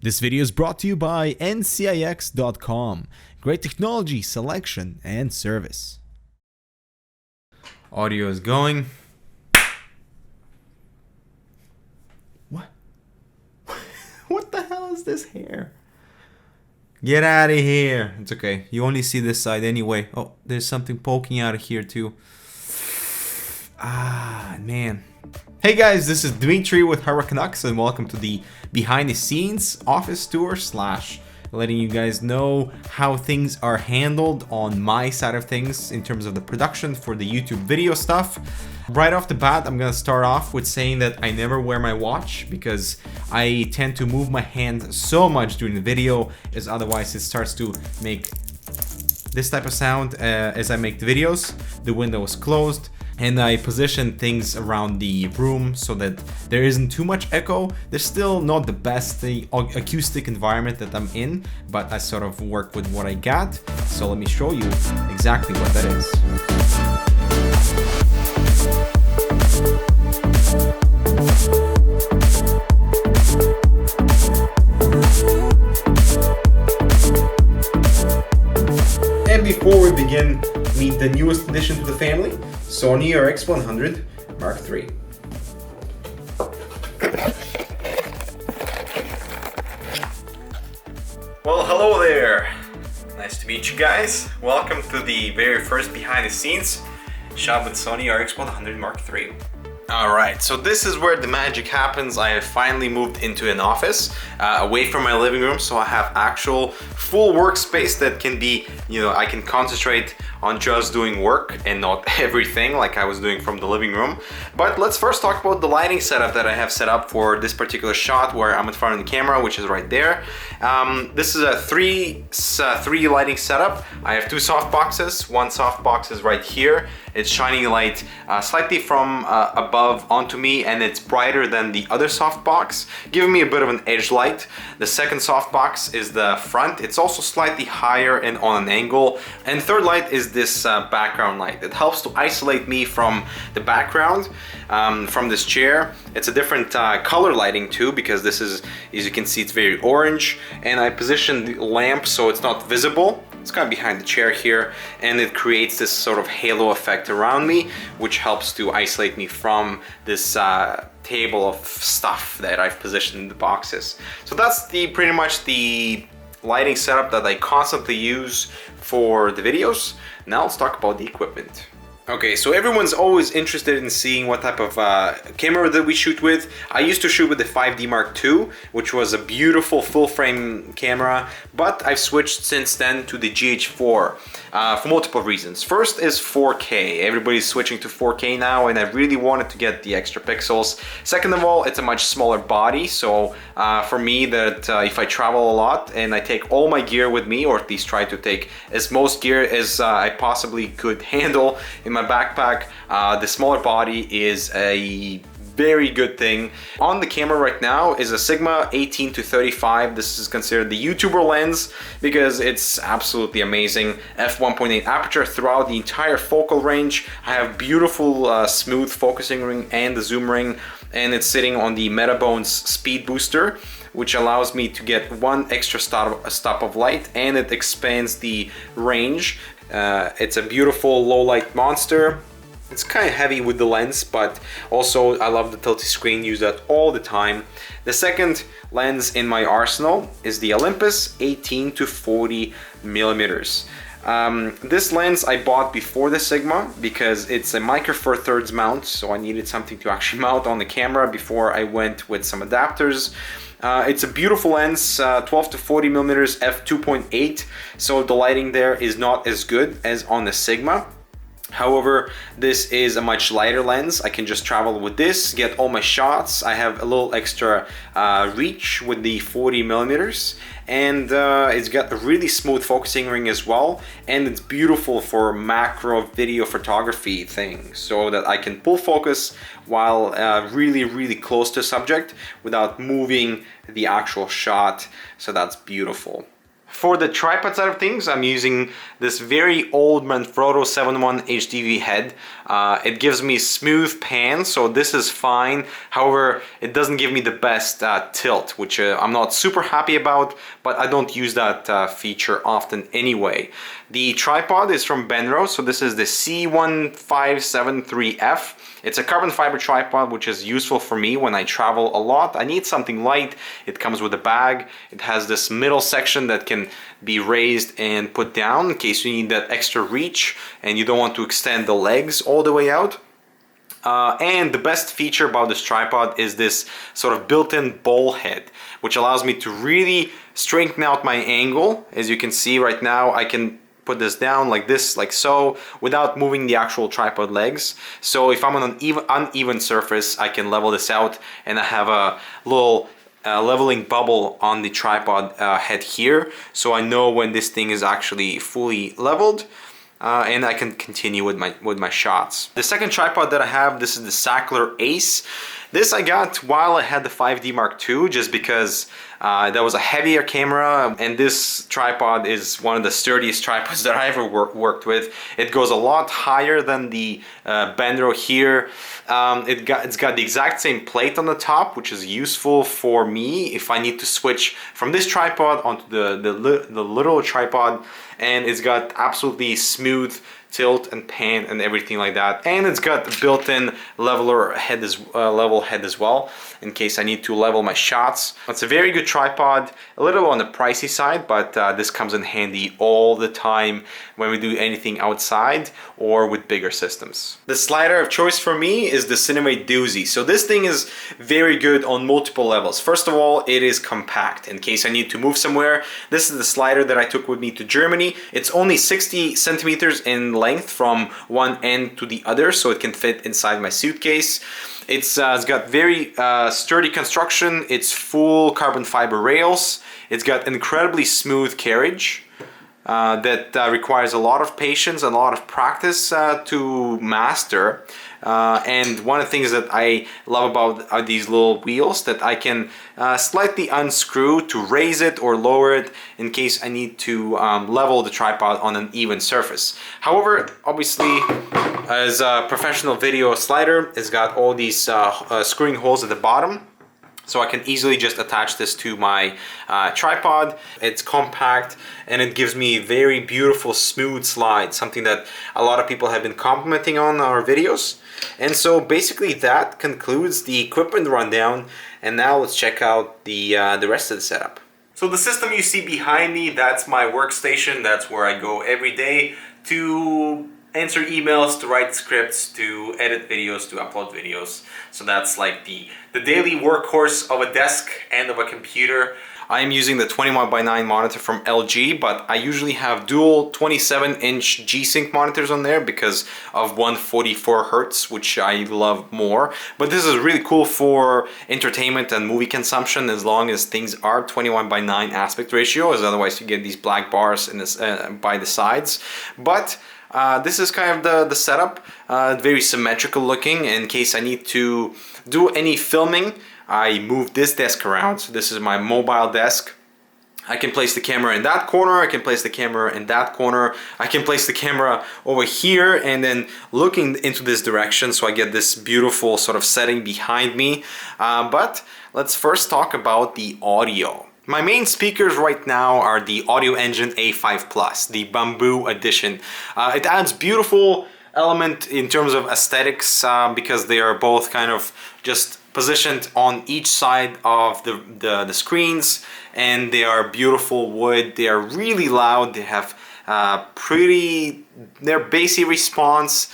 This video is brought to you by ncix.com. Great technology, selection, and service. Audio is going. What? What the hell is this hair? Get out of here. It's okay. You only see this side anyway. Oh, there's something poking out of here too. Ah, man. Hey guys, this is Dmitry with Canucks, and welcome to the behind the scenes office tour / letting you guys know how things are handled on my side of things in terms of the production for the YouTube video stuff. Right off the bat, I'm gonna start off with saying that I never wear my watch because I tend to move my hand so much during the video, as otherwise it starts to make this type of sound as I make the videos. The window is closed, and I position things around the room so that there isn't too much echo. There's still not the best acoustic environment that I'm in, but I sort of work with what I got. So let me show you exactly what that is. And before we begin, meet the newest addition to the family, Sony RX100 Mark III. Well, hello there. Nice to meet you guys. Welcome to the very first behind the scenes shot with Sony RX100 Mark III. Alright, so this is where the magic happens. I have finally moved into an office away from my living room, so I have actual full workspace that can be, I can concentrate on just doing work and not everything like I was doing from the living room. But let's first talk about the lighting setup that I have set up for this particular shot where I'm in front of the camera, which is right there. This is a three lighting setup. I have two soft boxes. One soft box is right here. It's shining light slightly from above onto me, and it's brighter than the other soft box, giving me a bit of an edge light. The second soft box is the front. It's also slightly higher and on an angle. And third light is this background light. It helps to isolate me from the background, from this chair. It's a different color lighting too, because this is, as you can see, it's very orange. And I positioned the lamp so it's not visible. It's kind of behind the chair here, and it creates this sort of halo effect around me, which helps to isolate me from this table of stuff that I've positioned in the boxes. So that's pretty much the lighting setup that I constantly use for the videos. Now let's talk about the equipment. Okay, so everyone's always interested in seeing what type of camera that we shoot with. I used to shoot with the 5D Mark II, which was a beautiful full-frame camera, but I've switched since then to the GH4 for multiple reasons. First is 4K. Everybody's switching to 4K now, and I really wanted to get the extra pixels. Second of all, it's a much smaller body, so for me, that if I travel a lot and I take all my gear with me, or at least try to take as most gear as I possibly could handle in my backpack, the smaller body is a very good thing. On the camera right now is a Sigma 18-35. This is considered the YouTuber lens because it's absolutely amazing. f1.8 aperture throughout the entire focal range. I have beautiful smooth focusing ring and the zoom ring, and it's sitting on the Metabones speed booster, which allows me to get one extra stop of light, and it expands the range. It's a beautiful low light monster. It's kind of heavy with the lens, but also I love the tilty screen, use that all the time. The second lens in my arsenal is the Olympus 18-40 millimeters. This lens I bought before the Sigma because it's a micro four thirds mount, so I needed something to actually mount on the camera before I went with some adapters. It's a beautiful lens, 12-40 millimeters f2.8, so the lighting there is not as good as on the Sigma. However, this is a much lighter lens. I can just travel with this, get all my shots. I have a little extra reach with the 40 millimeters, and it's got a really smooth focusing ring as well, and it's beautiful for macro video photography things, so that I can pull focus while really close to subject without moving the actual shot. So that's beautiful. For the tripod side of things, I'm using this very old Manfrotto 7.1 HDV head. It gives me smooth pan, so this is fine. However, it doesn't give me the best tilt, which I'm not super happy about, but I don't use that feature often anyway. The tripod is from Benro, so this is the C1573F. It's a carbon fiber tripod, which is useful for me when I travel a lot. I need something light. It comes with a bag. It has this middle section that can be raised and put down in case you need that extra reach and you don't want to extend the legs all the way out. And the best feature about this tripod is this sort of built-in ball head, which allows me to really straighten out my angle. As you can see right now, I can put this down like this, like so, without moving the actual tripod legs. So if I'm on an uneven surface, I can level this out, and I have a little leveling bubble on the tripod head here, so I know when this thing is actually fully leveled. And I can continue with my shots. The second tripod that I have, this is the Sackler Ace. This I got while I had the 5D Mark II, just because that was a heavier camera, and this tripod is one of the sturdiest tripods that I ever worked with. It goes a lot higher than the Benro here. It's got the exact same plate on the top, which is useful for me if I need to switch from this tripod onto the little tripod, and it's got absolutely smooth tilt and pan and everything like that, and it's got the built-in level head as well in case I need to level my shots. It's a very good tripod, a little on the pricey side, but this comes in handy all the time when we do anything outside or with bigger systems. The slider of choice for me is the Cinemate Doozy. So this thing is very good on multiple levels. First of all, it is compact. In case I need to move somewhere, this is the slider that I took with me to Germany. It's only 60 centimeters in length from one end to the other, so it can fit inside my suitcase. It's got very sturdy construction. It's full carbon fiber rails. It's got incredibly smooth carriage that requires a lot of patience and a lot of practice to master. And one of the things that I love about are these little wheels that I can slightly unscrew to raise it or lower it in case I need to level the tripod on an even surface. However, obviously, as a professional video slider, it's got all these screwing holes at the bottom, so I can easily just attach this to my tripod. It's compact and it gives me very beautiful smooth slide, something that a lot of people have been complimenting on our videos. And so basically that concludes the equipment rundown, and now let's check out the rest of the setup. So the system you see behind me, that's my workstation. That's where I go every day to answer emails, to write scripts, to edit videos, to upload videos. So that's like the daily workhorse of a desk and of a computer. I am using the 21:9 monitor from LG, but I usually have dual 27-inch G-Sync monitors on there because of 144 Hz, which I love more. But this is really cool for entertainment and movie consumption, as long as things are 21:9 aspect ratio, as otherwise you get these black bars in this, by the sides. But this is kind of the setup, very symmetrical looking. In case I need to do any filming, I move this desk around. So this is my mobile desk. I can place the camera in that corner, I can place the camera in that corner, I can place the camera over here and then looking into this direction, so I get this beautiful sort of setting behind me. But let's first talk about the audio. My main speakers right now are the Audio Engine A5 Plus, the Bamboo Edition. It adds beautiful element in terms of aesthetics because they are both kind of just positioned on each side of the screens, and they are beautiful wood. They are really loud. They have their bassy response.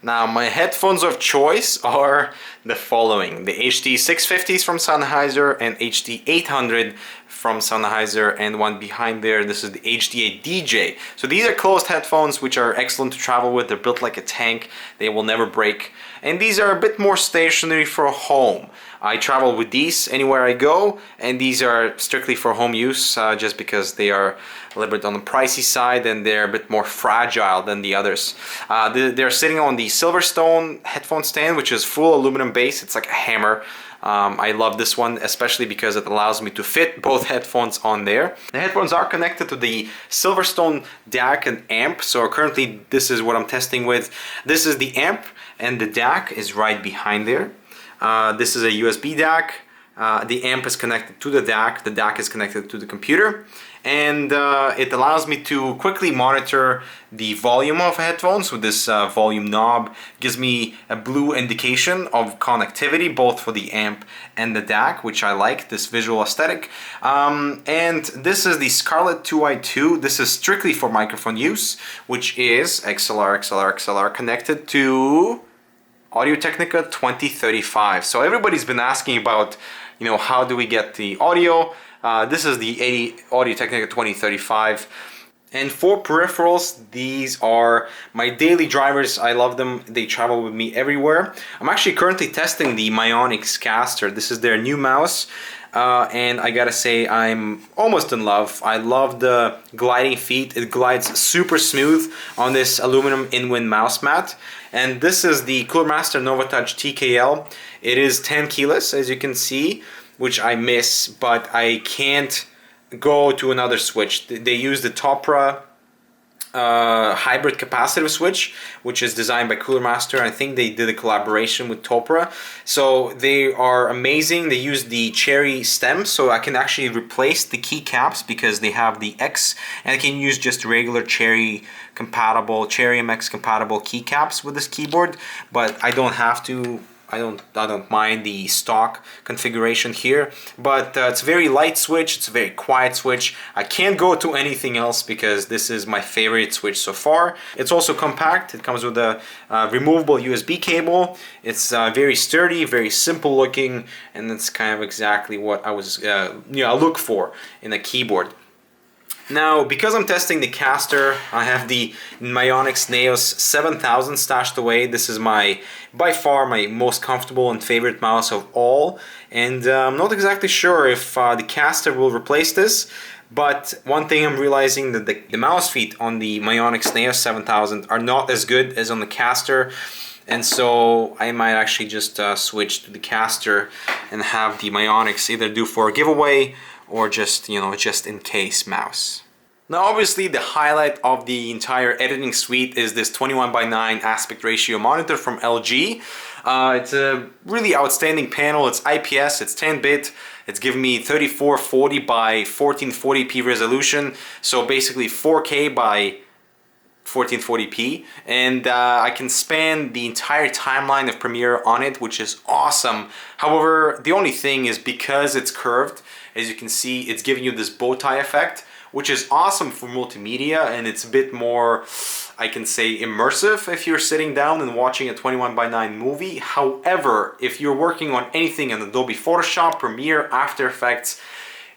Now my headphones of choice are the following: the HD 650s from Sennheiser and HD 800 from Sennheiser, and one behind there, this is the HD8 DJ. So these are closed headphones which are excellent to travel with. They're built like a tank, they will never break. And these are a bit more stationary for home. I travel with these anywhere I go, and these are strictly for home use just because they are a little bit on the pricey side and they're a bit more fragile than the others. They're sitting on the Silverstone headphone stand, which is full aluminum base. It's like a hammer. I love this one, especially because it allows me to fit both headphones on there. The headphones are connected to the Silverstone DAC and amp, so currently this is what I'm testing with. This is the amp, and the DAC is right behind there. This is a USB DAC. The amp is connected to the DAC is connected to the computer, and it allows me to quickly monitor the volume of headphones with this volume knob. Gives me a blue indication of connectivity both for the amp and the DAC, which I like, this visual aesthetic. And this is the Scarlett 2i2. This is strictly for microphone use, which is XLR connected to Audio-Technica 2035. So everybody's been asking about, you know, how do we get the audio? This is the Audio-Technica 2035. And for peripherals, these are my daily drivers. I love them. They travel with me everywhere. I'm actually currently testing the Mionix Caster. This is their new mouse. And I gotta say, I'm almost in love. I love the gliding feet. It glides super smooth on this aluminum in-wind mouse mat. And this is the Cooler Master NovaTouch TKL. It is 10 keyless, as you can see, which I miss, but I can't go to another switch. They use the Topra hybrid capacitive switch, which is designed by Cooler Master. I think they did a collaboration with Topra, so they are amazing. They use the cherry stem, so I can actually replace the keycaps because they have the X, and I can use just regular cherry MX compatible keycaps with this keyboard, but I don't have to. I don't mind the stock configuration here, but it's a very light switch, it's a very quiet switch. I can't go to anything else because this is my favorite switch so far. It's also compact. It comes with a removable USB cable. It's very sturdy, very simple looking, and that's kind of exactly what I was I look for in a keyboard. Now, because I'm testing the Caster, I have the Mionix Neos 7000 stashed away. This is by far my most comfortable and favorite mouse of all, and I'm not exactly sure if the Caster will replace this, but one thing I'm realizing that the mouse feet on the Mionix Neos 7000 are not as good as on the Caster, and so I might actually just switch to the Caster and have the Mionix either do for a giveaway or just, you know, just in case mouse. Now obviously the highlight of the entire editing suite is this 21:9 aspect ratio monitor from LG. It's a really outstanding panel. It's IPS, it's 10-bit, it's giving me 3440 by 1440p resolution, so basically 4K by 1440p, and I can span the entire timeline of Premiere on it, which is awesome. However, the only thing is, because it's curved, as you can see, it's giving you this bow tie effect, which is awesome for multimedia, and it's a bit more, I can say, immersive if you're sitting down and watching a 21:9 movie. However, if you're working on anything in Adobe Photoshop, Premiere, After Effects,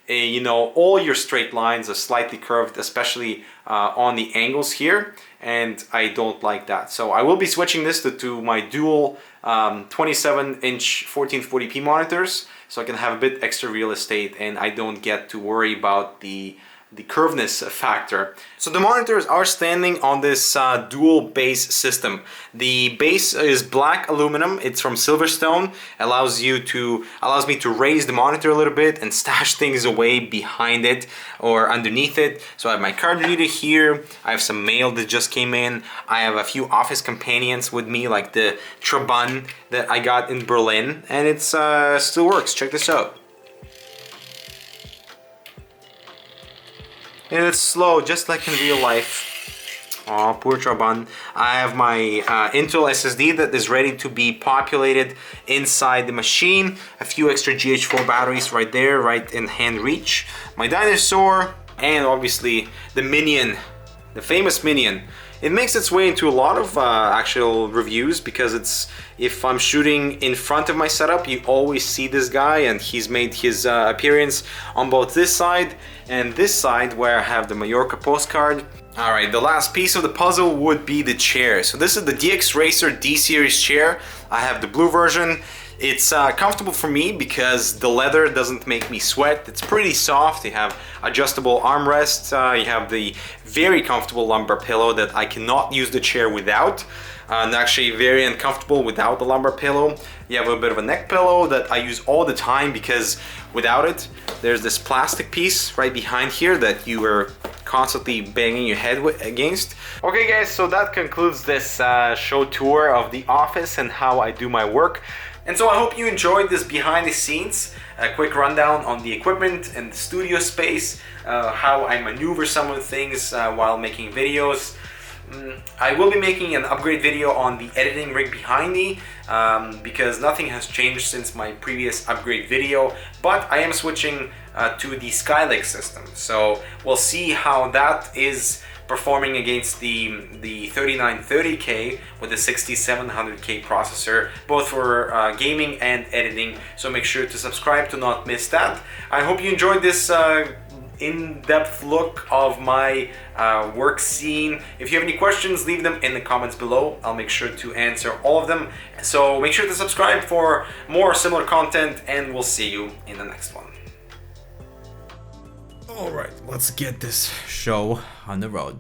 you know, all your straight lines are slightly curved, especially on the angles here, and I don't like that. So I will be switching this to my dual 27-inch 1440p monitors, so I can have a bit extra real estate and I don't get to worry about the curvedness factor. So the monitors are standing on this dual base system. The base is black aluminum. It's from Silverstone. Allows me to raise the monitor a little bit and stash things away behind it or underneath it. So I have my card reader here. I have some mail that just came in. I have a few office companions with me, like the Trabant that I got in Berlin, and it's still works. Check this out. And it's slow, just like in real life. Oh, poor Trabant. I have my Intel SSD that is ready to be populated inside the machine. A few extra GH4 batteries right there, right in hand reach. My dinosaur, and obviously the Minion, the famous Minion. It makes its way into a lot of actual reviews because if I'm shooting in front of my setup, you always see this guy, and he's made his appearance on both this side and this side where I have the Mallorca postcard. Alright, the last piece of the puzzle would be the chair. So this is the DX Racer D-Series chair. I have the blue version. It's comfortable for me because the leather doesn't make me sweat. It's pretty soft. You have adjustable armrests. You have the very comfortable lumbar pillow that I cannot use the chair without. and actually very uncomfortable without the lumbar pillow. You have a bit of a neck pillow that I use all the time because without it, there's this plastic piece right behind here that you are constantly banging your head against. Okay guys, so that concludes this show tour of the office and how I do my work. And so I hope you enjoyed this behind the scenes, a quick rundown on the equipment and the studio space, how I maneuver some of the things while making videos. I will be making an upgrade video on the editing rig behind me because nothing has changed since my previous upgrade video, but I am switching to the Skylake system. So we'll see how that is performing against the 3930K with the 6700K processor, both for gaming and editing. So make sure to subscribe to not miss that. I hope you enjoyed this in-depth look of my work scene. If you have any questions, leave them in the comments below. I'll make sure to answer all of them. So make sure to subscribe for more similar content, and we'll see you in the next one. All right, let's get this show on the road.